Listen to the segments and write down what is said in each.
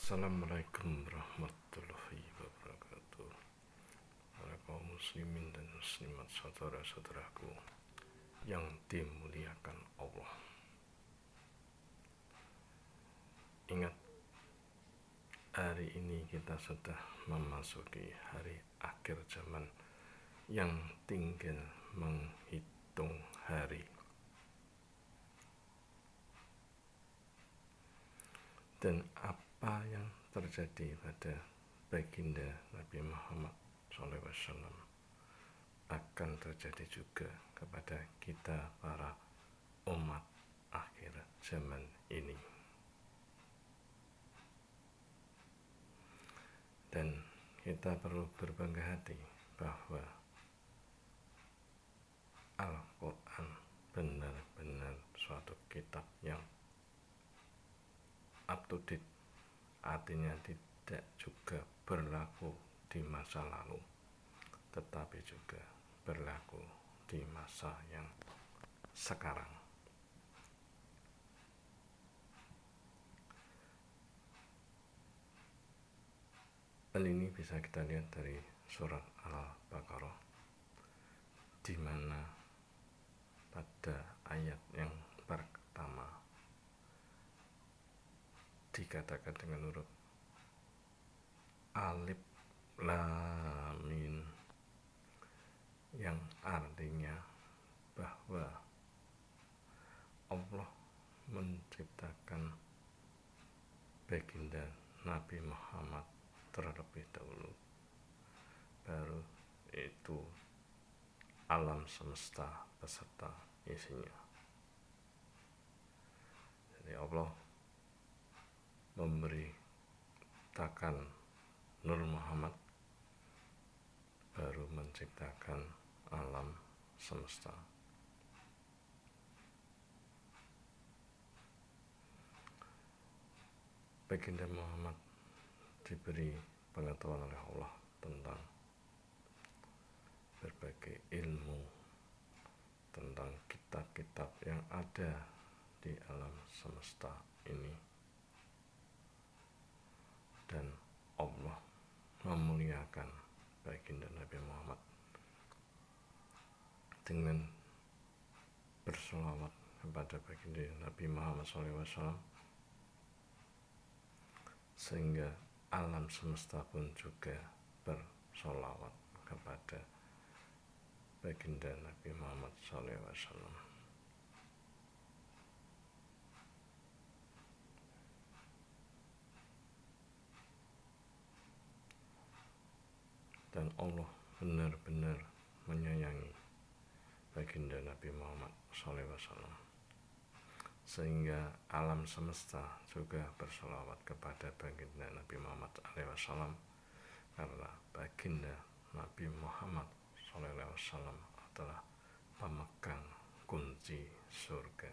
Assalamualaikum warahmatullahi wabarakatuh. Para kaum muslimin dan muslimat, saudara-saudaraku yang dimuliakan Allah. Ingat, hari ini kita sudah memasuki hari akhir zaman yang tinggal menghitung hari. Dan apa yang terjadi pada baginda Nabi Muhammad SAW akan terjadi juga kepada kita para umat akhir zaman ini. Dan kita perlu berbangga hati bahwa Al-Quran benar-benar suatu kitab yang up to date, artinya tidak juga berlaku di masa lalu, tetapi juga berlaku di masa yang sekarang. Hal ini bisa kita lihat dari surat Al-Baqarah, di mana pada ayat yang pertama dikatakan dengan huruf Alif Lam Mim, yang artinya bahwa Allah menciptakan baginda Nabi Muhammad terlebih dahulu, baru itu alam semesta beserta isinya. Jadi Allah memberitakan Nur Muhammad, baru menciptakan alam semesta. Baginda Muhammad diberi pengetahuan oleh Allah tentang berbagai ilmu, tentang kitab-kitab yang ada di alam semesta ini. Dan Allah memuliakan baginda Nabi Muhammad dengan bersolawat kepada baginda Nabi Muhammad SAW, sehingga alam semesta pun juga bersolawat kepada baginda Nabi Muhammad SAW. Dan Allah benar-benar menyayangi baginda Nabi Muhammad SAW, sehingga alam semesta juga bersolawat kepada baginda Nabi Muhammad SAW, karena baginda Nabi Muhammad SAW adalah pemegang kunci surga.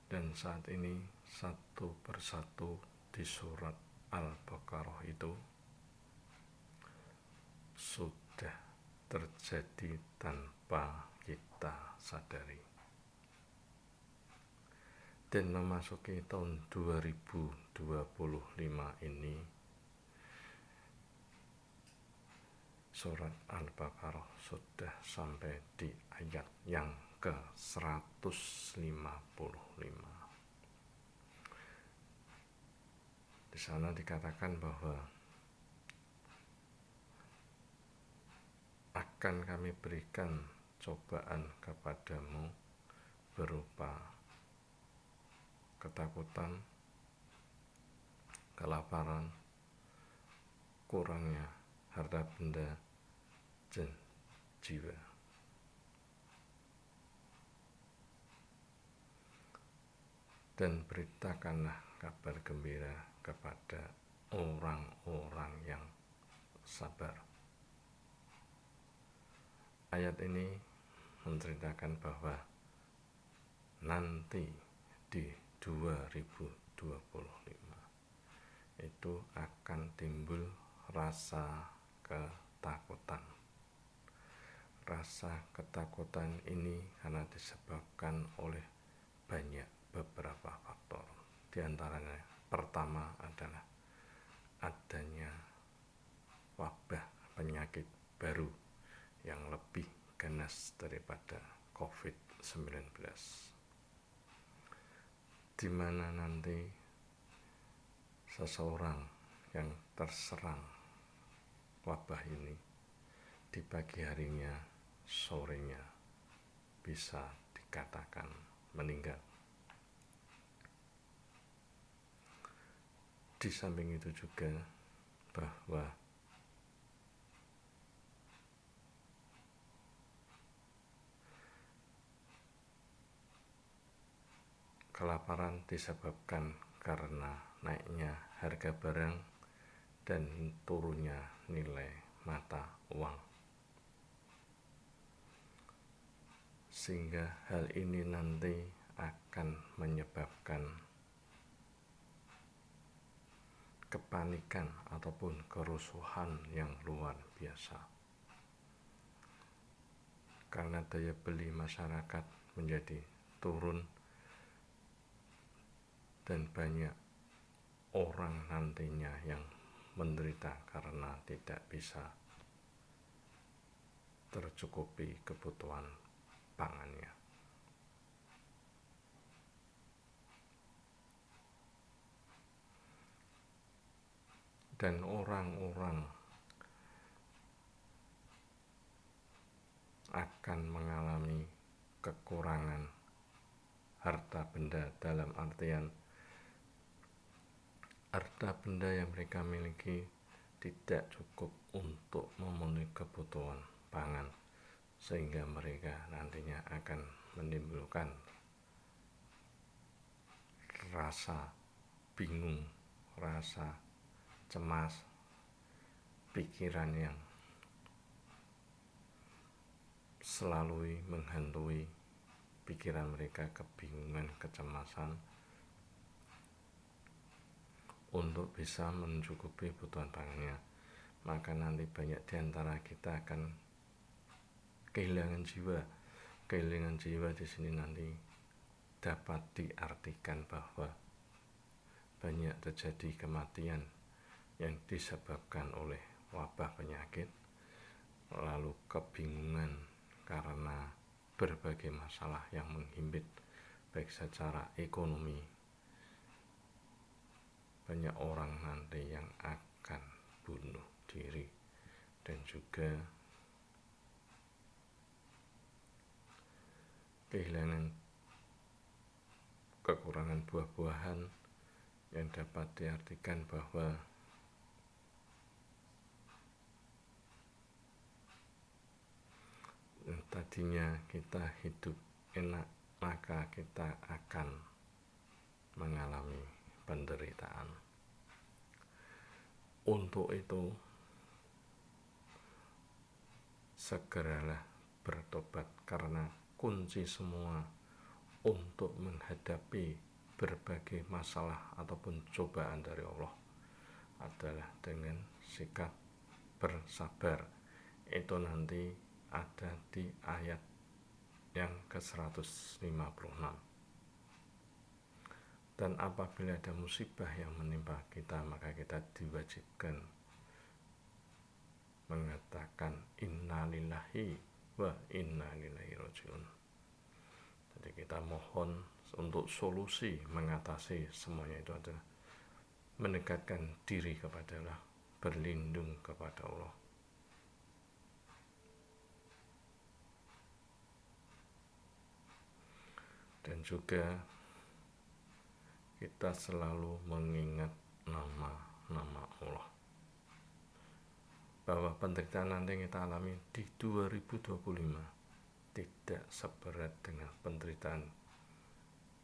Dan saat ini satu persatu di surat Al-Baqarah itu sudah terjadi tanpa kita sadari. Dan memasuki tahun 2025 ini, surat Al-Baqarah sudah sampai di ayat yang ke-155. Di sana dikatakan bahwa akan kami berikan cobaan kepadamu berupa ketakutan, kelaparan, kurangnya harta benda dan jiwa. Dan beritakanlah kabar gembira kepada orang-orang yang sabar. Ayat ini menceritakan bahwa nanti di 2025 itu akan timbul rasa ketakutan. Rasa ketakutan ini karena disebabkan oleh banyak beberapa faktor. Di antaranya pertama adalah adanya wabah penyakit baru yang lebih ganas daripada COVID-19, di mana nanti seseorang yang terserang wabah ini di pagi harinya, sorenya bisa dikatakan meninggal. Di samping itu juga bahwa kelaparan disebabkan karena naiknya harga barang dan turunnya nilai mata uang, sehingga hal ini nanti akan menyebabkan kepanikan ataupun kerusuhan yang luar biasa, karena daya beli masyarakat menjadi turun dan banyak orang nantinya yang menderita karena tidak bisa tercukupi kebutuhan pangannya. Dan orang-orang akan mengalami kekurangan harta benda, dalam artian harta benda yang mereka miliki tidak cukup untuk memenuhi kebutuhan pangan, sehingga mereka nantinya akan menimbulkan rasa bingung, rasa cemas, pikiran yang selalu menghantui pikiran mereka, kebingungan, kecemasan untuk bisa mencukupi kebutuhan pangannya. Maka nanti banyak di antara kita akan kehilangan jiwa. Kehilangan jiwa di sini nanti dapat diartikan bahwa banyak terjadi kematian yang disebabkan oleh wabah penyakit, lalu kebingungan karena berbagai masalah yang menghimpit baik secara ekonomi. Banyak orang nanti yang akan bunuh diri, dan juga kehilangan kekurangan buah-buahan yang dapat diartikan bahwa tadinya kita hidup enak, maka kita akan mengalami penderitaan. Untuk itu, segeralah bertobat, karena kunci semua untuk menghadapi berbagai masalah ataupun cobaan dari Allah adalah dengan sikap bersabar. Itu nanti ada di ayat yang ke-156. Dan apabila ada musibah yang menimpa kita, maka kita diwajibkan mengatakan innalillahi wa inna ilaihi rajiun. Jadi kita mohon untuk solusi mengatasi semuanya itu adalah mendekatkan diri kepada Allah, berlindung kepada Allah. Dan juga kita selalu mengingat nama-nama Allah, bahwa penderitaan nanti yang kita alami di 2025 tidak seberat dengan penderitaan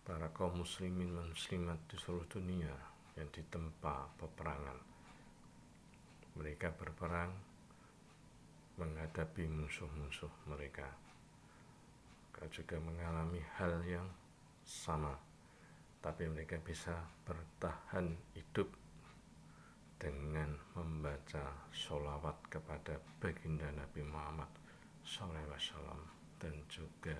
para kaum muslimin dan muslimat di seluruh dunia yang ditempa peperangan. Mereka berperang menghadapi musuh-musuh mereka. Mereka juga mengalami hal yang sama, tapi mereka bisa bertahan hidup dengan membaca sholawat kepada baginda Nabi Muhammad SAW, dan juga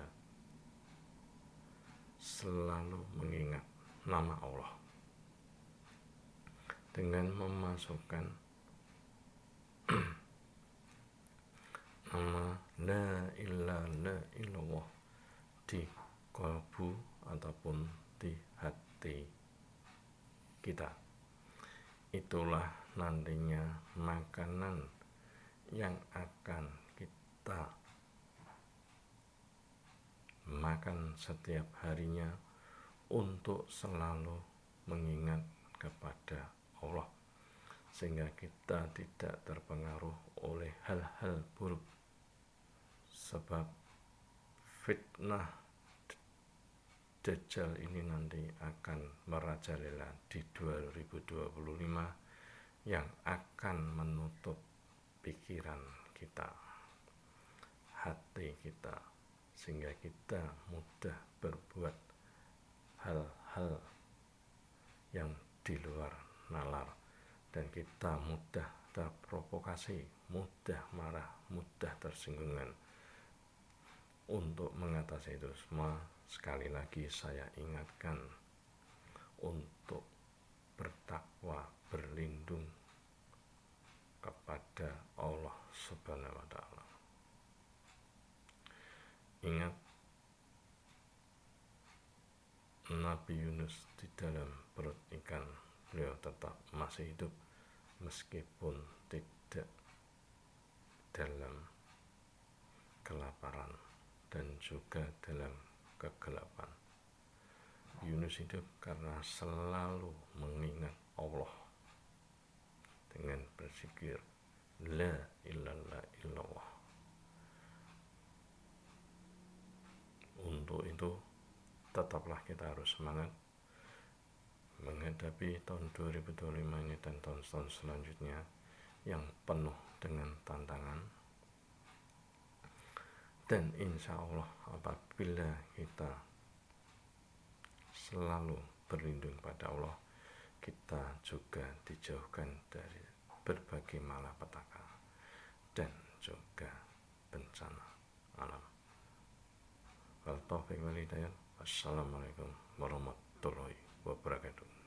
selalu mengingat nama Allah. dengan memasukkan nama la ilaha illallah di kalbu ataupun di hati kita. Itulah nantinya makanan yang akan kita makan setiap harinya untuk selalu mengingat kepada Allah, sehingga kita tidak terpengaruh oleh hal-hal buruk, sebab fitnah Dajjal ini nanti akan merajalela di 2025 yang akan menutup pikiran kita, hati kita, sehingga kita mudah berbuat hal-hal yang di luar nalar, dan kita mudah terprovokasi, mudah marah, mudah tersinggungan. Untuk mengatasi itu semua, sekali lagi saya ingatkan untuk bertakwa, berlindung kepada Allah Subhanahu wa Ta'ala. Ingat, Nabi Yunus di dalam perut ikan, beliau tetap masih hidup meskipun tidak dalam kelaparan dan juga dalam kegelapan. Yunus hidup karena selalu mengingat Allah dengan berzikir la ilaha illallah. Untuk itu tetaplah kita harus semangat menghadapi tahun 2025 ini dan tahun-tahun selanjutnya yang penuh dengan tantangan. Dan insya Allah apabila kita selalu berlindung pada Allah, kita juga dijauhkan dari berbagai malapetaka dan juga bencana alam. Wal taufiq wal hidayah. Wassalamualaikum warahmatullahi wabarakatuh.